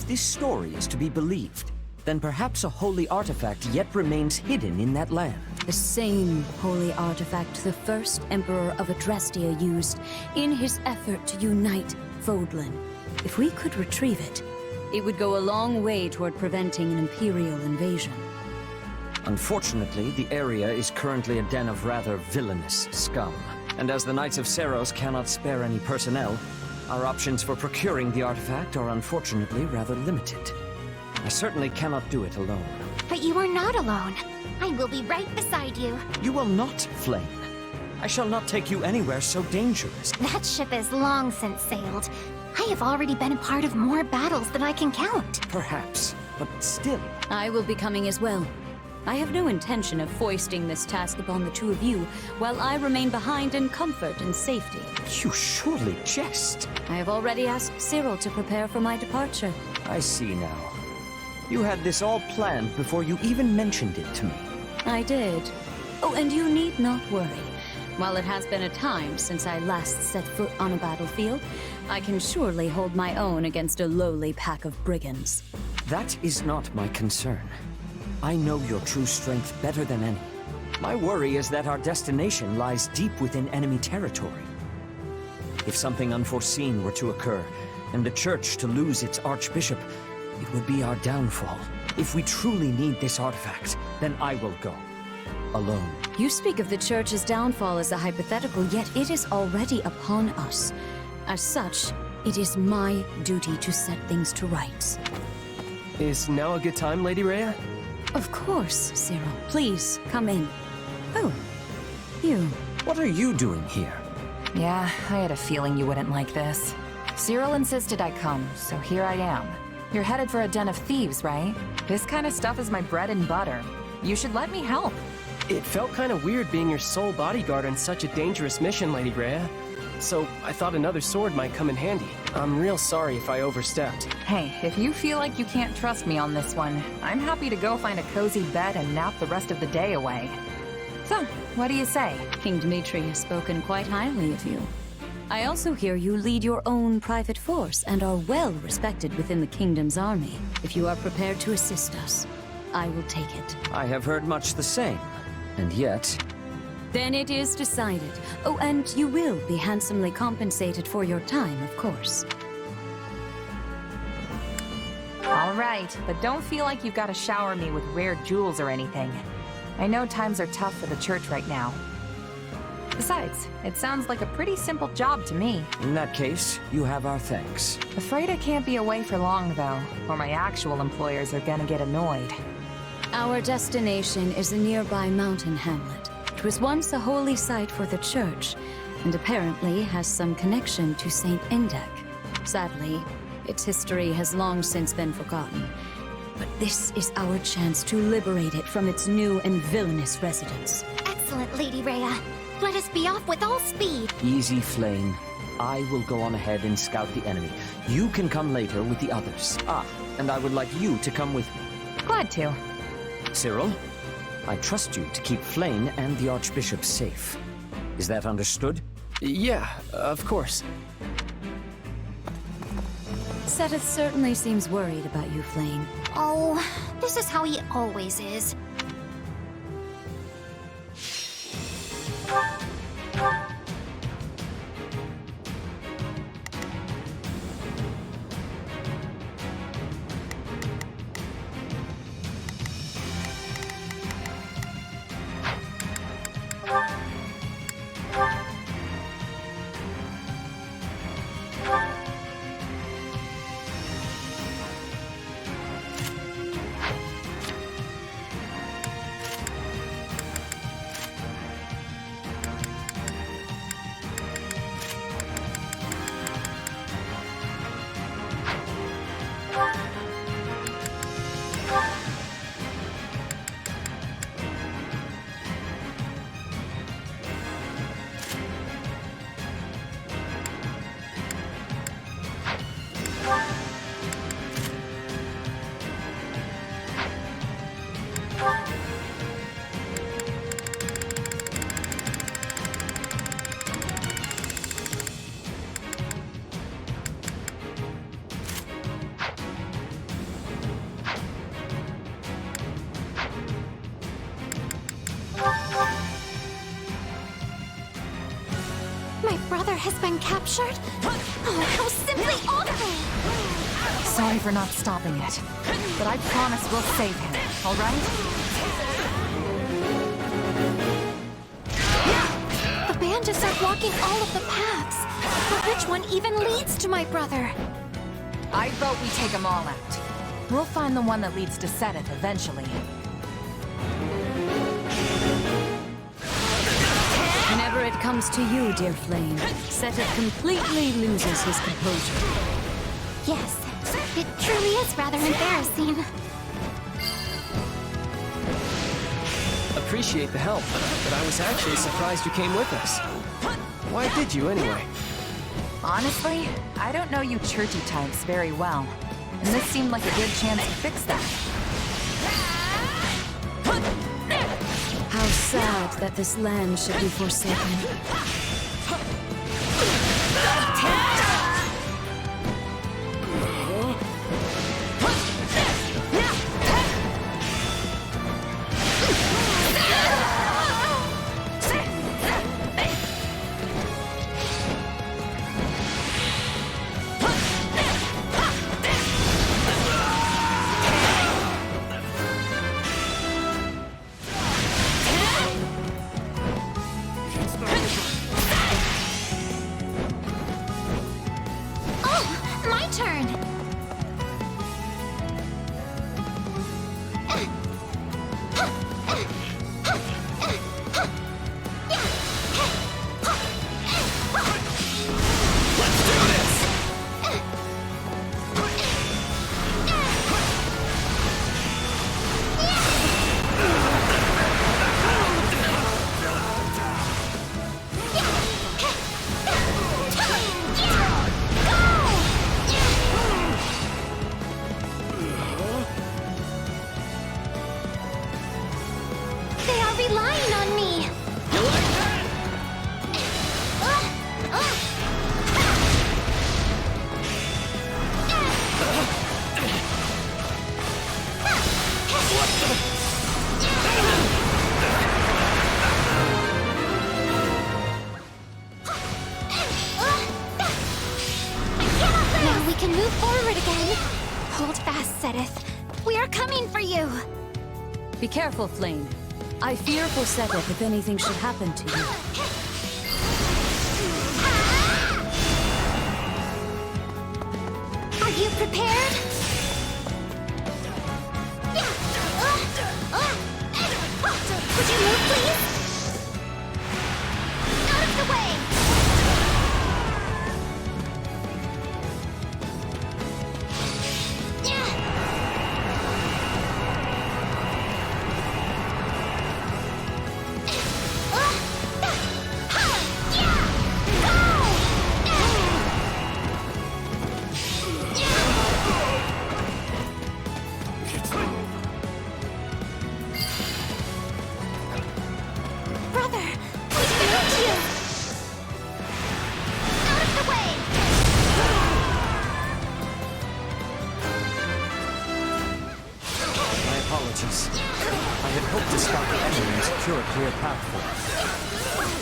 this story is to be believed, then perhaps a holy artifact yet remains hidden in that land. The same holy artifact the first Emperor of Adrestia used in his effort to unite Fodlan. If we could retrieve it, it would go a long way toward preventing an Imperial invasion. Unfortunately, the area is currently a den of rather villainous scum. And as the Knights of Seros cannot spare any personnel, our options for procuring the artifact are unfortunately rather limited. I certainly cannot do it alone. But you are not alone. I will be right beside you. You will not, Flame. I shall not take you anywhere so dangerous. That ship has long since sailed. I have already been a part of more battles than I can count. Perhaps, but still. I will be coming as well. I have no intention of foisting this task upon the two of you, while I remain behind in comfort and safety. You surely jest. I have already asked Cyril to prepare for my departure. I see now. You had this all planned before you even mentioned it to me. I did. Oh, and you need not worry. While it has been a time since I last set foot on a battlefield, I can surely hold my own against a lowly pack of brigands. That is not my concern. I know your true strength better than any. My worry is that our destination lies deep within enemy territory. If something unforeseen were to occur, and the Church to lose its Archbishop, it would be our downfall. If we truly need this artifact, then I will go. Alone. You speak of the Church's downfall as a hypothetical, yet it is already upon us. As such, it is my duty to set things to rights. Is now a good time, Lady Rhea? Of course, Cyril. Please, come in. Oh, you. What are you doing here? Yeah, I had a feeling you wouldn't like this. Cyril insisted I come, so here I am. You're headed for a den of thieves, right? This kind of stuff is my bread and butter. You should let me help. It felt kind of weird being your sole bodyguard on such a dangerous mission, Lady Rhea. So I thought another sword might come in handy. I'm real sorry if I overstepped. Hey, if you feel like you can't trust me on this one, I'm happy to go find a cozy bed and nap the rest of the day away. So, what do you say? King Dimitri has spoken quite highly of you. I also hear you lead your own private force and are well respected within the kingdom's army. If you are prepared to assist us, I will take it. I have heard much the same, and yet... Then it is decided. Oh, and you will be handsomely compensated for your time, of course. All right, but don't feel like you've got to shower me with rare jewels or anything. I know times are tough for the Church right now. Besides, it sounds like a pretty simple job to me. In that case, you have our thanks. Afraid I can't be away for long, though, or my actual employers are gonna get annoyed. Our destination is a nearby mountain hamlet. It was once a holy site for the Church, and apparently has some connection to Saint Indek. Sadly, its history has long since been forgotten. But this is our chance to liberate it from its new and villainous residents. Excellent, Lady Rhea. Let us be off with all speed. Easy, Flame. I will go on ahead and scout the enemy. You can come later with the others. Ah, and I would like you to come with me. Glad to. Cyril, I trust you to keep Flame and the Archbishop safe. Is that understood? Yeah, of course. Seteth certainly seems worried about you, Flame. Oh, this is how he always is. has been captured? Oh, how simply awful! Sorry for not stopping it, but I promise we'll save him, all right? The bandits are blocking all of the paths. But which one even leads to my brother? I vote we take them all out. We'll find the one that leads to Seth eventually. Whenever it comes to you, dear Flame, Seth completely loses his composure. Yes, it truly is rather embarrassing. Appreciate the help, but I was actually surprised you came with us. Why did you anyway? Honestly, I don't know you churchy types very well, and this seemed like a good chance to fix that. How sad that this land should be forsaken. Be careful, Flame. I fear for Seth if anything should happen to you. Are you prepared? Would you move, please? Out of the way!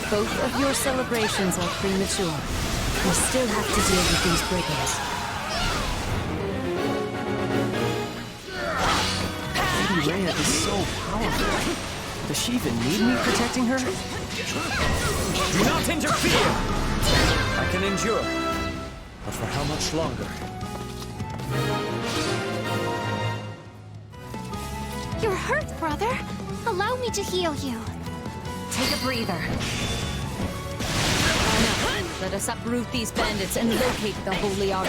Both of your celebrations are premature. We still have to deal with these brigands. Lady Rhea is so powerful. Does she even need me protecting her? Do not interfere! I can endure. But for how much longer? You're hurt, brother. Allow me to heal you. Take a breather. Let us uproot these bandits and locate the Holy Ark.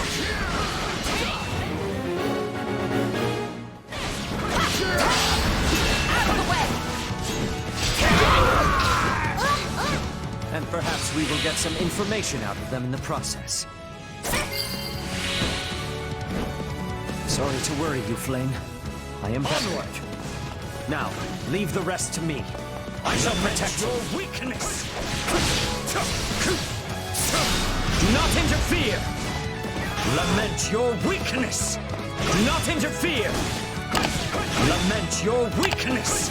Out of the way! And perhaps we will get some information out of them in the process. Sorry to worry you, Flame. I am better. Now, leave the rest to me. I shall protect your weakness! Do not interfere! Lament your weakness! Do not interfere! Lament your weakness!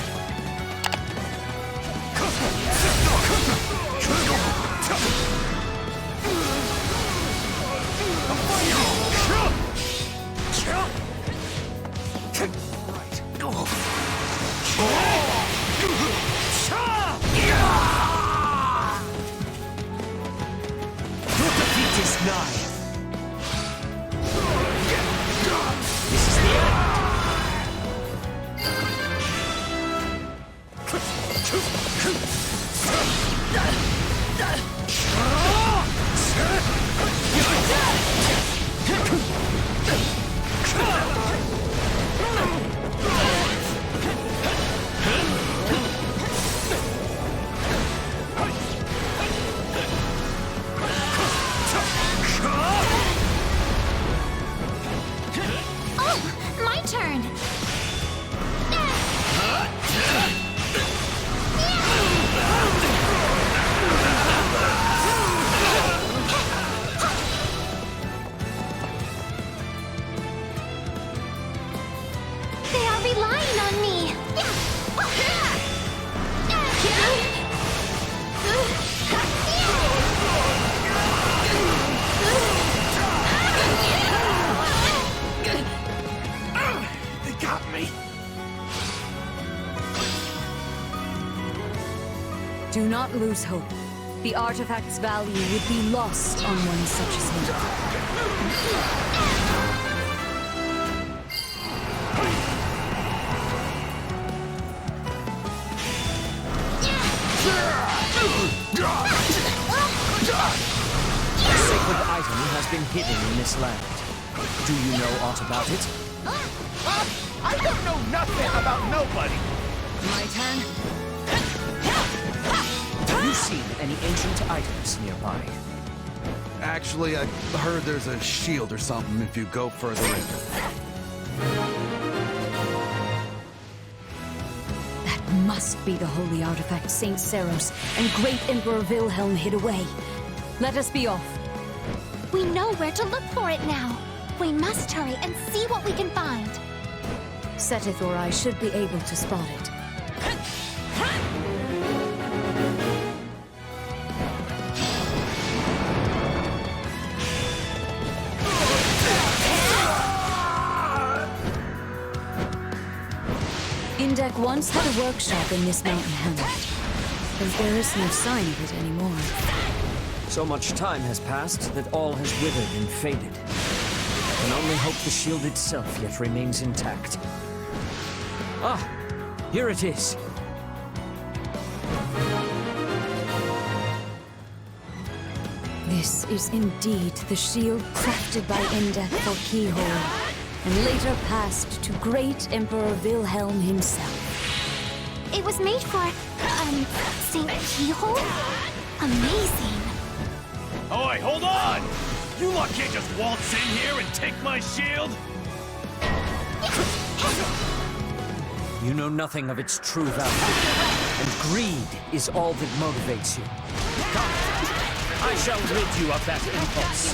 Your defeat is nigh. This is the end. Oh, my turn. They are relying on me. They got me. Do not lose hope. The artifact's value would be lost on one such as him. A sacred item has been hidden in this land. Do you know aught about it? I don't know nothing about nobody. My turn. Have you seen any ancient items nearby? Actually, I heard there's a shield or something if you go further in. That must be the holy artifact Saint Seros and Great Emperor Wilhelm hid away. Let us be off. We know where to look for it now. We must hurry and see what we can find. Setith or I should be able to spot it. Indek once had a workshop in this mountain hamlet, but there is no sign of it anymore. So much time has passed that all has withered and faded. I can only hope the shield itself yet remains intact. Ah, here it is. This is indeed the shield crafted by Indek for Keyhole, and later passed to Great Emperor Wilhelm himself. It was made for, Saint Keyhole? Amazing. Oi, hold on! You lot can't just waltz in here and take my shield! You know nothing of its true value, and greed is all that motivates you. Come, I shall rid you of that impulse.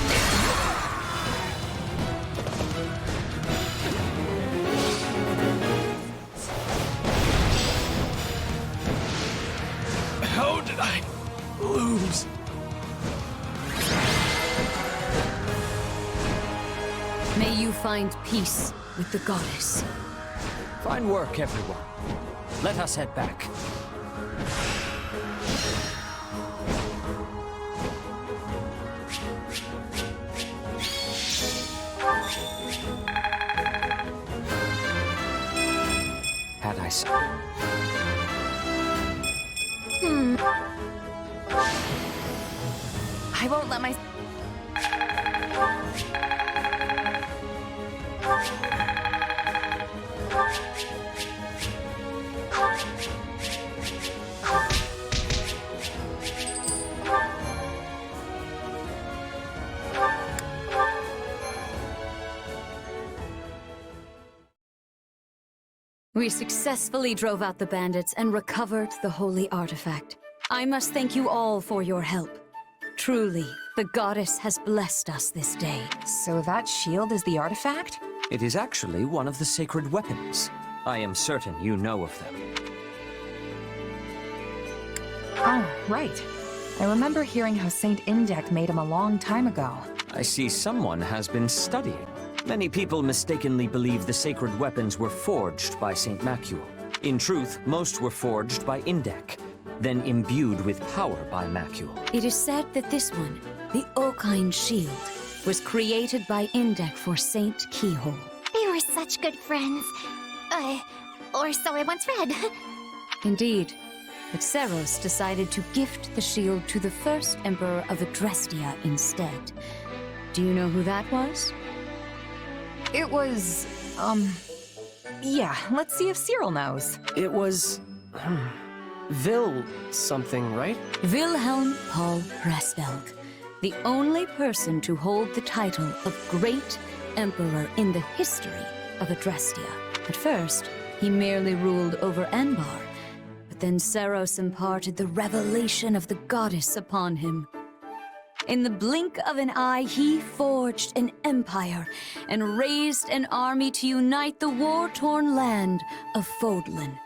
How did I lose? May you find peace with the goddess. Fine work, everyone. Let us head back. Had I so. I won't let my... We successfully drove out the bandits and recovered the holy artifact. I must thank you all for your help. Truly, the goddess has blessed us this day. So that shield is the artifact? It is actually one of the sacred weapons. I am certain you know of them. Oh, right. I remember hearing how Saint Indek made him a long time ago. I see someone has been studying. Many people mistakenly believe the sacred weapons were forged by St. Macule. In truth, most were forged by Indek, then imbued with power by Macule. It is said that this one, the Okine Shield, was created by Indek for Saint Keyhole. They were such good friends. Or so I once read. Indeed, but Seros decided to gift the shield to the first Emperor of Adrestia instead. Do you know who that was? It was, yeah, let's see if Cyril knows. It was... Vil something, right? Wilhelm Paul Resvelg, the only person to hold the title of Great Emperor in the history of Adrestia. At first, he merely ruled over Enbar, but then Seros imparted the revelation of the goddess upon him. In the blink of an eye, he forged an empire and raised an army to unite the war-torn land of Fodlan.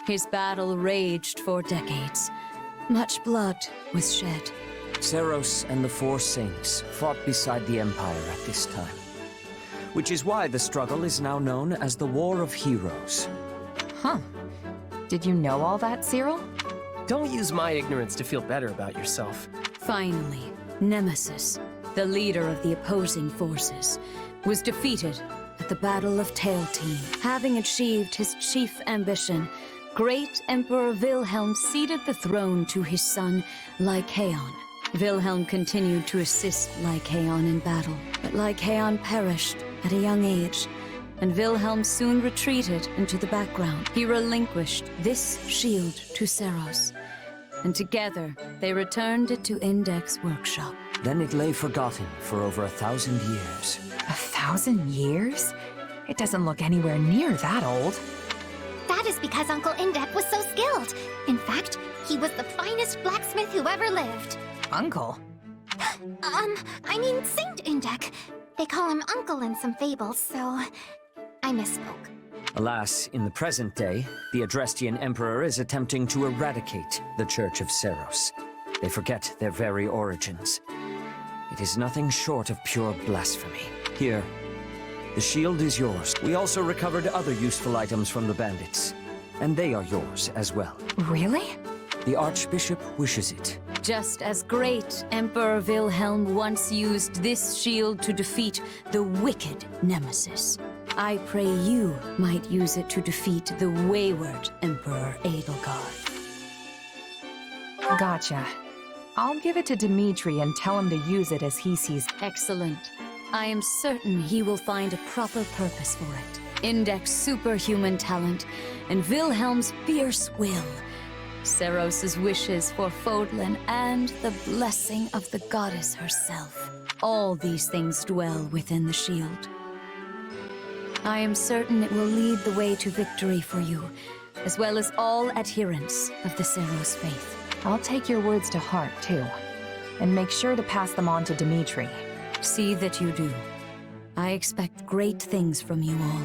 His battle raged for decades. Much blood was shed. Seros and the Four Saints fought beside the Empire at this time, which is why the struggle is now known as the War of Heroes. Huh. Did you know all that, Cyril? Don't use my ignorance to feel better about yourself. Finally, Nemesis, the leader of the opposing forces, was defeated at the Battle of Tailteam. Having achieved his chief ambition, Great Emperor Wilhelm ceded the throne to his son, Lycaon. Wilhelm continued to assist Lycaon in battle, but Lycaon perished at a young age, and Wilhelm soon retreated into the background. He relinquished this shield to Seros, and together they returned it to Indek's workshop. Then it lay forgotten for over 1,000 years. 1,000 years? It doesn't look anywhere near that old. That is because Uncle Indek was so skilled. In fact, he was the finest blacksmith who ever lived. Uncle? I mean Saint Indek. They call him Uncle in some fables, so I misspoke. Alas, in the present day, the Adrestian Emperor is attempting to eradicate the Church of Seros. They forget their very origins. It is nothing short of pure blasphemy. Here, the shield is yours. We also recovered other useful items from the bandits, and they are yours as well. Really? The Archbishop wishes it. Just as Great Emperor Wilhelm once used this shield to defeat the wicked Nemesis, I pray you might use it to defeat the wayward Emperor Edelgard. Gotcha. I'll give it to Dimitri and tell him to use it as he sees. Excellent. I am certain he will find a proper purpose for it. Indek's superhuman talent and Wilhelm's fierce will. Seros's wishes for Fodlan and the blessing of the goddess herself. All these things dwell within the shield. I am certain it will lead the way to victory for you, as well as all adherents of the Seros faith. I'll take your words to heart, too. And make sure to pass them on to Dimitri. See that you do. I expect great things from you all.